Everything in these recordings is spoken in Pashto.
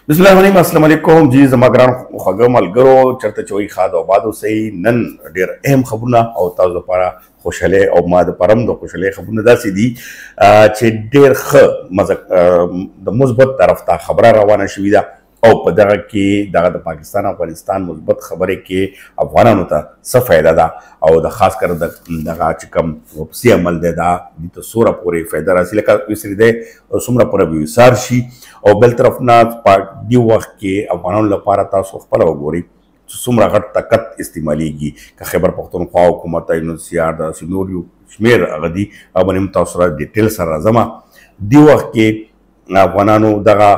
बिस्मिल्लाहिर्रहमानिर्रहीम अस्सलाम वालेकुम जी जमा ګران خوږه ملګرو چرته چوي خاد او باد اوسئ نن ډېر اهم خبرونه او تاسو لپاره خوشاله او ما د پرم د خوشاله خبرونه داسې دي چې ډېر ښه د مثبت طرف ته خبره روانه شوې ده او په دغه کې دغه د پاکستان او افغانستان مثبت خبرې کې افغانانو ته څه فایده ده او د خاص کر دغه چې کوم واپسي عمل دی دا د څومره پورې فایده راسي لکه وسري دی څومره پورې به وسار شي او بل طرف نه دی وخت کې افغانانو لپاره تاسو خپل وګورئ چې څومره غټ طاقت استعمالیږي که خیبر پښتونخوا حکومت یونسیار د سینوریو شمیر هغه دي او باندې تاسو سره ډیټیل سره راځم دی وخت کې افغانانو دغه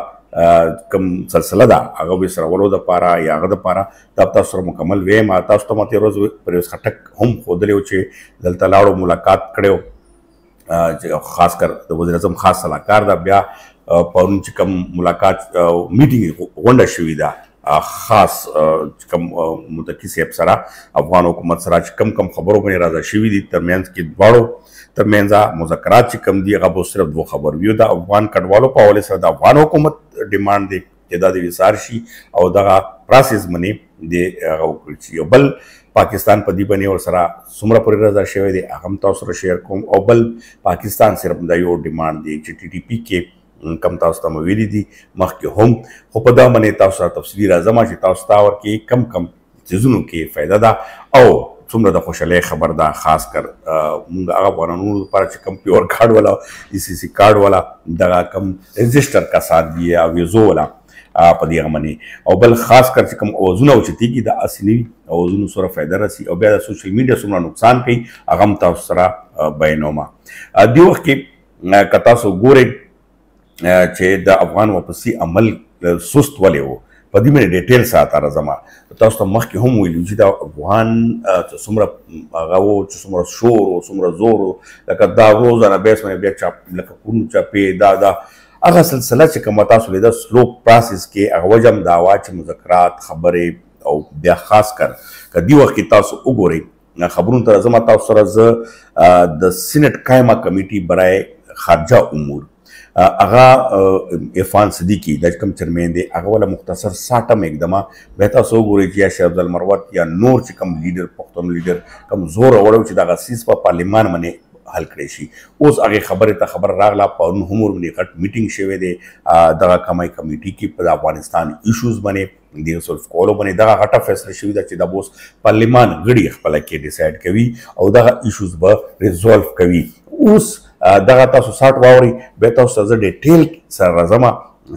کوم سلسله ده هغه وسرولو دپاره یا هغه دپاره دا تاسو سره مکمل ویم تاسو ته مې تېره ورځ پر یو خټک هم ښودلی و چې دلته لاړو ملاقات کړی و خاص کر د وزیر اعظم خاص سلاکار ده بیا پرون چې کوم ملاقات میټینګ غونډه شوې ده خاص کوم متکی صاحب سره افغان حکومت سره چې کم خبرو باندې راځه شوي دي ترمنځ کې دواړو ترمنځ مذاکرات چې کم دي هغه به صرف دوه خبرو وي د افغان کډوالو په حوالې سره د افغان حکومت ډیمانډ دی چې دا د ویسار شي او دغه پروسس باندې د هغه وکړي چې یو بل پاکستان په دې باندې ورسره څومره پورې رضا شوی دی هغه هم تاسو سره شیر کوم او بل پاکستان صرف دا یو ډیمانډ دی چې ټي ټي پي کې کم تاسو ته مې ویلي دي مخکې هم خو په دا باندې تاسو سره تفصیلي راځم چې تاسو ته ورکې کم څیزونو کې فایده ده او څومره د خوشحالۍ خبر ده خاص کر موږ هغه افغانانو لپاره چې کم پیور کارډ والا ای سی سی کارډ والا دغه کم رجسټر کسان دي او ویزو والا په دې هغه باندې او بل خاص کر چې کوم اوازونه اوچتېږي د اصلي اوازونو سره فایده رسي او بیا د سوشل میډیا څومره نقصان کوي هغه هم تاسو سره بیانومه دې وخت کې که تاسو ګورئ چې د افغان واپسي عمل سست ولې و په دې باندې ډیټیل ساته راځم تاسو ته مخکې هم ویلو چې د افغان څومره هغه و چې څومره شور و څومره زور و لکه دا روزانه بیس باندې بیا چاپ لکه کونو چاپې دا هغه سلسله چې کومه تاسو لیده سلو پروسس کې هغه وجه هم دا وه چې مذاکرات خبرې او بیا خاص کر که دې وخت کې تاسو وګورئ خبرونو ته راځم تاسو سره زه د سینټ قایمه کمیټي برای خارجه امور هغه عرفان صدیقي دا کوم چیرمین دی هغه ولا مختصر ساټم اقدامه به تاسو وګورئ چې یا شیخ عبدالمروت یا نور چې کوم لیډر پښتون لیډر کوم زور وړو چې دغه سیس په پارلیمان باندې حل کړی شي اوس هغه خبره ته خبر راغله پرون هم ورنې غټ میټینګ شوی دی دغه کمای کمیټي کې په افغانستان ایشوز باندې د سولف کولو باندې دغه غټه فیصله شوې ده چې د اوس پارلیمان غړي خپل کې ډیسایډ کوي او دغه ایشوز به ریزولف کوي اوس دغه تاسو ساټ واوري به تاسو ته ډیټیل سره راځم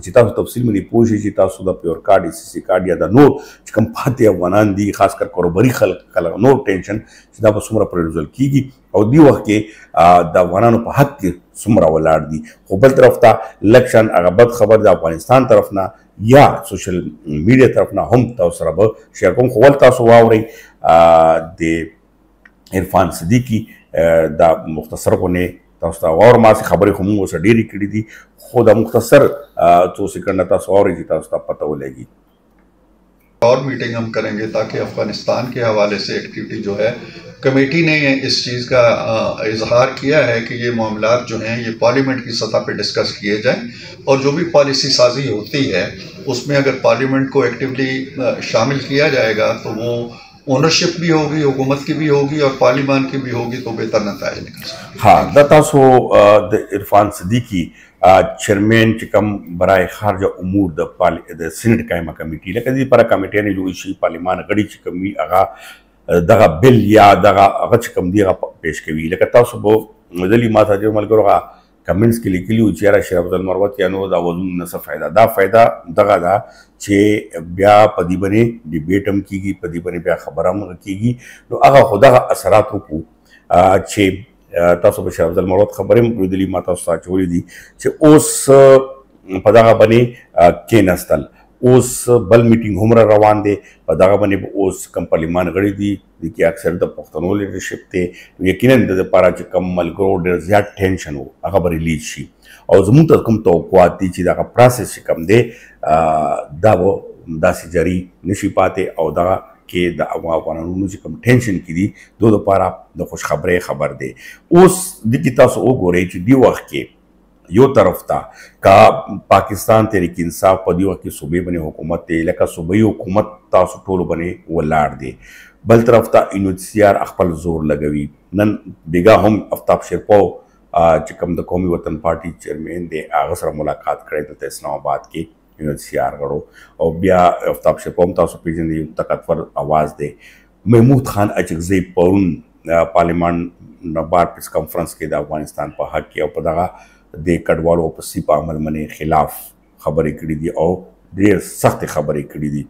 چې تاسو تفصیل باندې پوه شئ چې تاسو د پیور کارډ ای سی سی کارډ یا د نور چې کوم پاتې افغانان دي خاص کر کاروباري خلک نور ټینشن چې دا به څومره پرې ریزولف کیږي او دې وخت کې د افغانانو په حق کې څومره ولاړ دي خو بل طرف ته الیکشن هغه بد خبر د افغانستان طرف نه یا سوشل میډیا طرف نه هم تاسو سره به شیر کوم خو ول تاسو واورئ د عرفان صدیقي دا مختصر غونې تاسو ته واور ما سي خبرې خو موږ اوس ډېرې کړي دي خو دا مختصر څو سیکنډه تاسو واورئ چې تاسو ته پته ولګي और मीटिंग हम करेंगे ताकि अफगानिस्तान के हवाले से एक्टिविटी जो है कमेटी ने इस चीज़ का इजहार किया है कि ये मामलात जो हैं ये पार्लियामेंट की सतह पे डिस्कस किए जाएं और जो भी पॉलिसी साजी होती है उसमें अगर पार्लियामेंट को एक्टिवली शामिल किया जाएगा तो वो ओनरशिप भी होगी हुकूमत की भी होगी और पार्लियामान की भी होगी तो बेहतर नतीजे निकल सकते हाँ दा तासो द इरफान सिद्दीकी चेयरमैन چې کوم برای خارجه امور د سینټ قایمه کمیټي لکه دې لپاره کمیټې نه جوړې شي پارلیمان غړي چې کوم وي هغه دغه بل یا دغه چې کوم دی هغه پیش کوي لکه تاسو به مدلي ما ته جوړ ملګرو هغه کمنټس کې لیکلي و چې یاره شیخ عبدالمروت یا نو دا وضعونه نه څه فایده دا فایده دغه ده چې بیا په دې باندې ډیبیټ هم کېږي په دې باندې بیا خبره هم کېږي نو هغه خو دغه اثرات وکړو چې تاسو به شیخ عبدالمروت خبرې هم لیدلي ما تاسو ته اچولي دي چې اوس په دغه باندې کېناستل اوس بل میټینګ هم روان دی په دغه باندې اوس کوم پارلیمان غړي دي کې اکثر د پښتنو لیډرشپ ته یقینا د لپاره چې کوم ملګرو ډېر زیات ټینشن وو هغه به ریلیز شي او زموږ ته کوم توقعات دي چې دغه پروسس چې کوم دی دا به داسې جاري نشي پاتې او دغه کې د افغانانو چې کوم ټینشن کې دي دوی لپاره د خوشخبری خبر دی اوس د تاسو وګورئ چې دی وخت کې यो तरफ था का पाकिस्तान तहरीक इंसाफ पदी वक्त की सूबे बने हुकूमत थे लका सूबई हुकूमत तासु टोल बने वलाड़ दे बल तरफ था यूनिसीआर अखपल जोर लगवी नन बेगा हम आफ्ताब शेरपो चिकम द कौमी वतन पार्टी चेयरमैन दे आगसरा मुलाकात करे थे इस्लामाबाद के यूनिसीआर गड़ो और बिया आफ्ताब शेरपो तासु पेजन तकतवर आवाज़ दे महमूद खान अचगज़ई परुन पार्लियामान बार प्रेस कॉन्फ्रेंस के अफगानिस्तान पर हक किया पदा दे कटवालो पसी पर अमल मने खिलाफ खबरें कड़ी दी और ढेर सख्त खबरें कड़ी दी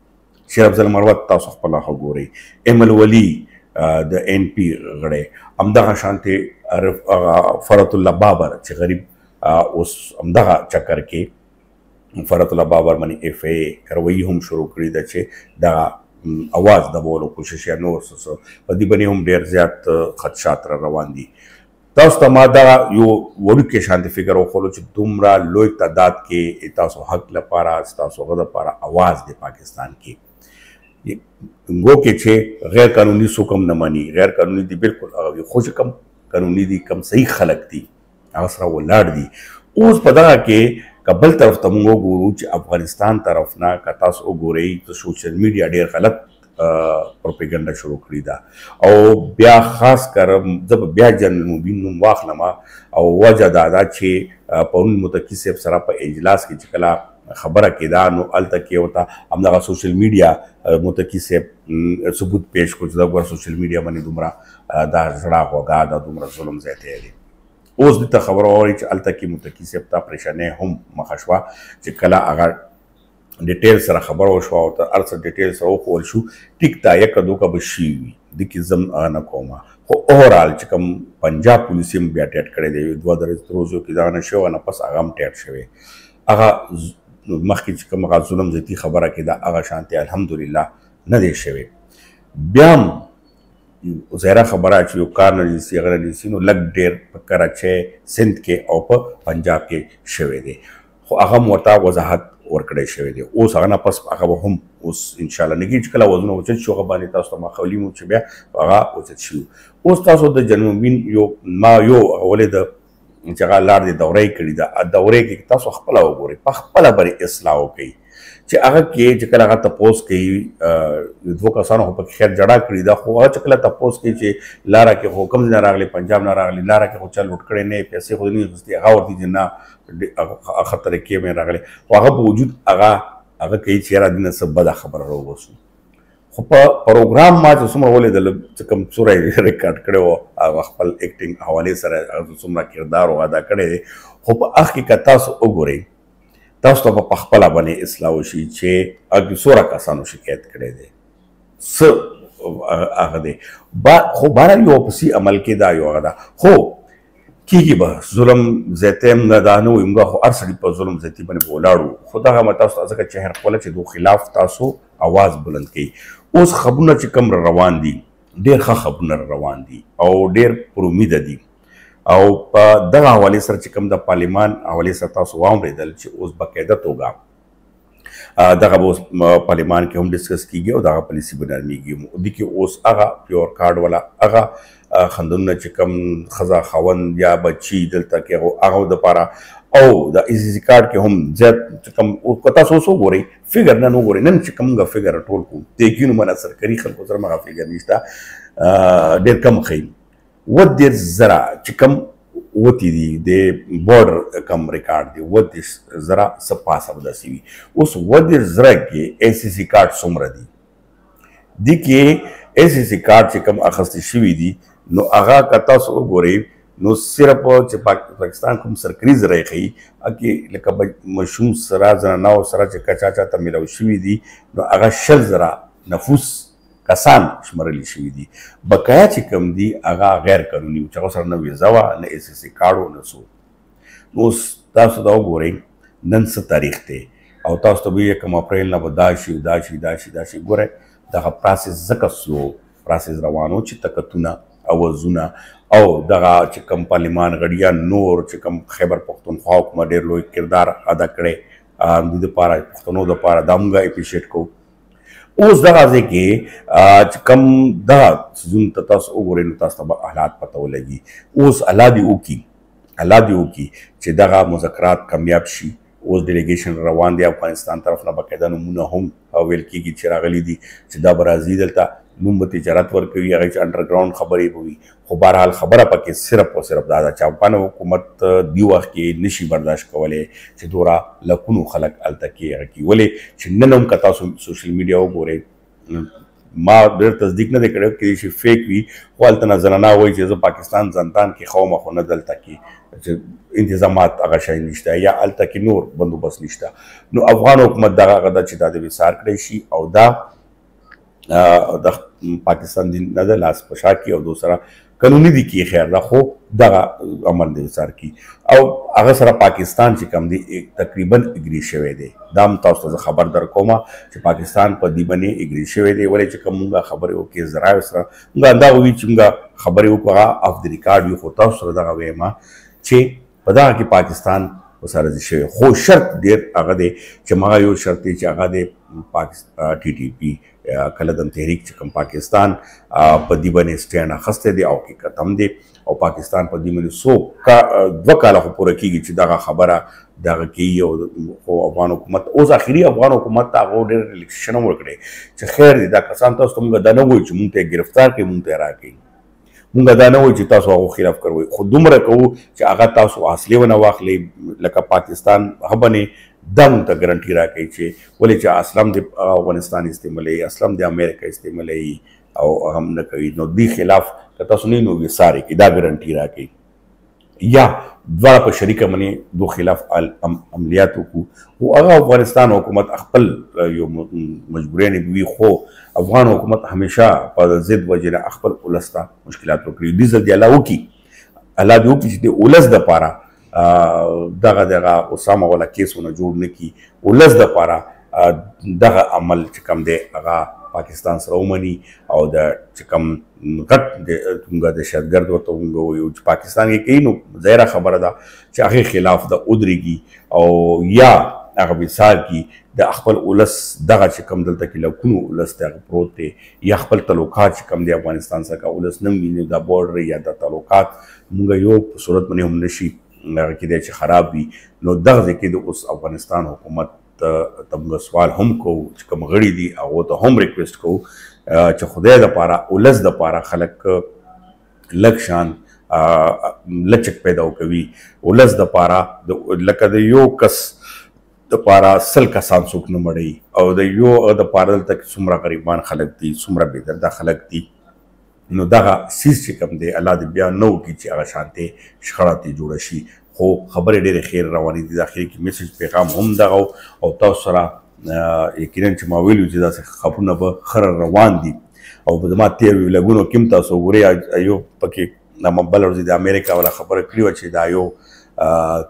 शेर अफजल मरवत तासुखला गोरे एमल वली द NP गड़े अमदा शांति फरतुल्ला बाबर चे गरीब उस अमदा चक्कर के फरतुल्ला बाबर मनी FA करवई हम शुरू करी दचे दा आवाज़ दबोलो कोशिश या नो सो पदी बने हम ढेर ज़्याद खदशात रवान दी तास तमादा यो वोलू के शांति फिगर ओ खोलो च दुमरा लोई तादाद के तासो हक लपारा तासो गदा पारा आवाज़ दे पाकिस्तान की गो के छे गैर कानूनी सुकम न मानी गैर कानूनी दी बिल्कुल खुश कम कानूनी दी कम सही खलक दी आसरा वो लाड़ दी उस पता के कबल तरफ तमुगो गुरुच अफगानिस्तान तरफ ना कतास ओ गोरई तो सोशल मीडिया ढेर गलत प्रोपेगेंडा शुरू करी दा और ब्या खास कर जब ब्या जनरल मुबीन वाखलमा और वजह दादा छे पौन मुतकी से सरा पर इजलास की चिकला खबर के दानो अल तक के होता हमदा सोशल मीडिया मुतकी से सबूत पेश कुछ दगर सोशल मीडिया मनी दुमरा दा जड़ा होगा दा दुमरा जुल्म ज़ाते है उस दी खबर और अल तक की मुतकी से अपना परेशानी हम मखशवा चिकला अगर डिटेल सर खबर हो शवा होता अर्स डिटेल सर हो शू टिकता एक दो का बशी दिकी जम आना कोमा हो ओवरऑल चिकम पंजाब पुलिस में बैटेट करे दे द्वादर रोजो की दाना शो ना पस आगाम टेट शवे आगा मखकी चिकम का जुल्म जती खबर के दा आगा शांति अल्हम्दुलिल्लाह न दे शवे ब्याम ज़हरा खबर आज यो कार सी अगर नो लग डेर पक्कर अच्छे सिंध के और पंजाब के शवे दे अहम वता वजाहत और कड़े शवे दे उस आना पस अगब हम उस इंशाल्लाह निगिज कला वजनो उचित शो बानी तास तो मखौली मुछ बे आगा उचित शु उस तास द जन्मबिन यो मा यो ओले द जगह लाड़ दे दौरे कड़ी दा दौरे के तास खपला गोरे पखपला बरी इस्लाह कई चे अगर के जकला का तपोस के दो कसानो हो खैर जड़ा कड़ी दा हो चकला तपोस के चे लारा के हुकम ना रागले पंजाब ना रागले लारा के हो चल लुटकड़े ने पैसे खुद नहीं हस्ती आगा और दी जना खतरे के में रागले आगा वजूद आगा कई चेहरा दिन सब बदा खबर हो बसु हो प्रोग्राम मा जो सुमर बोले दल कम सुरे रिकॉर्ड करे हो खपल एक्टिंग हवाले सर सुमरा किरदार हो अदा करे हो हकीकत सो ओगोरे तास तो पखपला बने इस्लावशी छे अग सोरा कसानो शिकायत करे दे स आगदे बा खो बारा यो पसी अमल के दा यो आगदा हो की बा जुल्म ज़ैतेम नदानो इमगा हो अरसली पर जुल्म ज़ैती बने बोलाड़ू खुदा का मतास तास का चेहर कोला चे दो खिलाफ तासो आवाज बुलंद की उस खबरना च कम रवान दी ढेर खबरना रवान दी और ढेर पुरुमीद दी और दगा हवाले सर चिकम द पार्लियामान हवाले सर तासु वाम रेदल च उस बाकायदा तोगा दगा वो पार्लियामान के हम डिस्कस की गए और दगा पॉलिसी बनानी गई दिखे उस आगा प्योर कार्ड वाला आगा खंदन चिकम खजा खवन या बच्ची दिल तक के वो आगा द पारा ओ द इसी कार्ड के हम जेट चिकम कता सो गोरे फिगर ना नो गोरे नन चिकम गा फिगर टोल को तेकिन मना सरकारी खल को सर मा फिगर निस्ता डेर कम खई वद्य जरा चिकम वती दी दे बॉर्डर कम रिकॉर्ड दी वद्य जरा सपा सब दसी उस वद्य जरा के ACC कार्ड सुमर दी के ACC कार्ड चिकम अखस्ती शिवी दी नो आगा कता सो गोरे नो सिर्फ पाकिस्तान कुम सरकारी जरा खई अके लका मशूम सरा जना नाव सरा चका चाचा तमिला शिवी दी नो आगा शल जरा नफूस कसान शुमरली शिवी दी बकाया चिकम दी आगा गैर कानूनी चाहो सर न वीज़ावा न ACC कार्डो न सो उस तासु दाव गोरे नन से तारीख थे और तासु तो भी एकम अप्रैल न दाशी गोरे दगा प्रोसेस जका स्लो प्रोसेस रवानो ची तकतुना आवाजुना और दगा चिकम पार्लियामान गड़िया नूर चिकम खैबर पख्तूनख्वा हुकूमत ढेर लोग किरदार अदा करे द पारा पख्तूनो द पारा दामुगा एपिशेट को उस दगाजे के कम दगा जुन ततास ओगोरे नुतास तब हालात पता लगी उस अलादी उकी الله دې وکړي چې دغه مذاکرات کامیاب شي. اوس ډیلیګیشن روان دی افغانستان طرف نه، باقاعده نومونه هم ویل کېږي چې راغلي دي چې دا به راځي دلته، نوم به تجارت ورکوي، هغه چې انډرګراونډ خبرې به وي. خو بهرحال خبره پکې صرف او صرف دا ده چې افغان حکومت دی وخت کې نشي برداشت کولی چې دوره لکونو خلک هلته کې هغه کوي. ولې چې نن هم که تاسو سوشل میډیا وګورئ، ما ډېر تصدیق نه دی کړی، کېدای شي فیک وي، خو هلته نه زنانه وایي چې زه پاکستان زندان کې خوم، خو نه دلته کې چې انتظامات هغه شی نشته یا هلته کې نور بندوبست نشته. نو افغان حکومت دغه هغه ده چې دا د وصار کړی شي او دا د پاکستان دی نه د لاس په شا کې او دوسره قانوني دي کې خیر ده، خو دغه عمل دی وصار کی او هغه سره پاکستان چې کم دی تقریبا اګری شوی دی. دا هم تاسو ته خبر در کومه چې پاکستان په دې باندې اګری شوی دی. ولې چې کوم موږ خبرې وکړې ذرایع سره موږ دا وایي چې موږ خبرې وکړو اف د ریکارډ وي، خو تاسو سره دغه وایم چې په دغه کې پاکستان وسره شوی، خو شرط ډېر هغه دی چې ما یو شرط دی چې هغه د ټي ټي پي کلدم تحریک چې کوم پاکستان په دې باندې سټینډ اخیستی دی او حقیقت هم دی او پاکستان په دې باندې 2 کاله خو پوره کېږي چې دغه خبره دغه کوي. او افغان حکومت اوس اخري افغان حکومت ته هغه ډېر ریلیکسیشن هم ورکړی چې خیر دی دا کسان تاسو ته موږ دا نه وایو چې موږ ته ګرفتار کړئ، موږ ته یې راکړئ، موږ دا نه وایو چې تاسو هغو خلاف کوئ، خو دومره کوو چې هغه تاسو اصلي ونه واخلئ لکه پاکستان هغه باندې دا موږ ته ګرنټي راکوي چې ولې چې اسلام د افغانستان استعمالوي، اسلام د امریکا استعمالوي او هم نه کوي. نو دې خلاف که تاسو نه نو وصار یې کوي، دا ګرنټي راکوي. یا دواړه په شریکه باندې دو خلاف عملیات وکړو. خو هغه افغانستان حکومت خپل یو مجبورین وي، خو افغان حکومت همیشه په ضد وجې نه خپل ولس ته مشکلات وکړي. دې ځل دې الله وکړي، الله دې وکړي چې د ولس دپاره دغه اسامه والا کیسونه جوړ نه کړي، ولس دپاره دغه عمل چې کوم دی هغه پاکستان سره ومني او د چې کوم غټ موږ دهشتګرد ورته موږ وایو چې پاکستان کې کوي، نو ظاهره خبره ده چې هغې خلاف د ودرېږي او یا هغه وصال کړي د خپل ولس دغه چې کوم دلته کې لکونو ولس ته پروت دی یا خپل تعلقات چې کوم دی افغانستان سره ولس نه ویني، دا بورډر یا د تعلقات موږ یو په صورت باندې هم نشي هغه کېدی چې خراب وي. نو دغه ځای کې د اوس افغانستان حکومت ته موږ سوال هم کوو چې کوم غړي دي هغو ته هم ریکویسټ کوو چې خدای دپاره ولس دپاره خلک لږ شان لچک پیدا کوي، ولس دپاره لکه د یو کس دپاره 100 کسان څوک نه مړوي او د یو دپاره دلته کې څومره غریبان خلک دي، څومره بېدرده خلک دي. نو دغه سیز چې کوم دی الله دې بیا نه وکړي چې هغه شانتې شخړه ترې جوړه شي. خو خبرې ډېرې خیر روانې دي، د اخري کې میسج پیغام هم دغه او تاسو سره یقینا چې ما ویلو چې داسې خبرونه به ښه روان دي او زما تېر ویلګونو کې هم تاسو وګورئ یو پکې بله ورځ د امریکا والا خبره کړې وه چې دا یو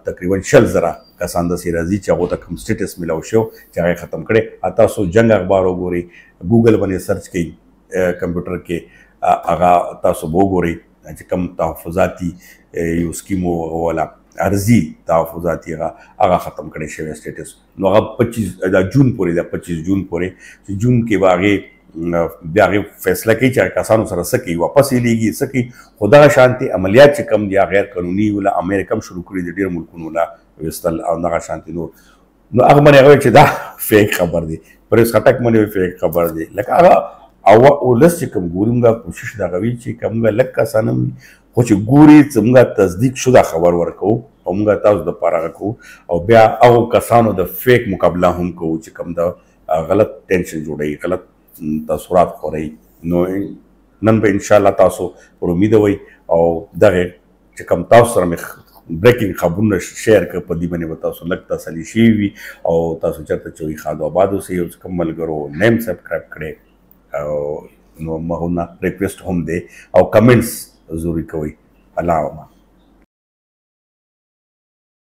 تقریبا 100,000 کسان داسې راځي چې هغو ته کوم سټیټس میلاو شو چې هغه یې ختم کړی. تاسو جنګ اخبار وګورئ، ګوګل باندې سرچ کوئ کمپیوټر کې، هغه تاسو به وګورئ چې کوم تحفظاتي یو سکیم والا عرضي تحفظاتي هغه ختم کړی شوی سټیټس. نو هغه 25 جون پورې ده، 25 جون پورې چې جون کې به هغې بیا هغې فیصله کوي چې کسانو سره څه کوي، واپس یې لیږي څه کوي. خو دغه شانتې عملیات چې کوم دي غیر قانوني ولا امریکا هم شروع کړي دي ډېر ملکونو لا ویستل او دغه شانتې نور. نو هغه باندې هغه چې دا فیک خبر دی، پریس خټک باندې فیک خبر دی. لکه هغه او ولس چې کوم ګوري موږ کوشش دغه وي چې کوم لږ کسان هم خو چې ګوري چې موږ تصدیق شده خبر ورکوو او موږ تاسو دپاره هغه کوو او بیا هغو کسانو د فیک مقابله هم کوو چې کوم د غلط ټینشن جوړوي، غلط تاثرات خورئ. نو نن به انشاءالله تاسو پر امید وئ او دغې چې کوم تاسو سره مې بریکینګ خبرونه شیر کړه په دې باندې به تاسو لږ تسلي شوي وي او تاسو چېرته چې وي ښاد آباد اوسئ او چې کوم ملګرو نیم سبسکرایب کړئ او نو مغونه ریکویسټ هم دی او کمنټس ضروري کوئ. الله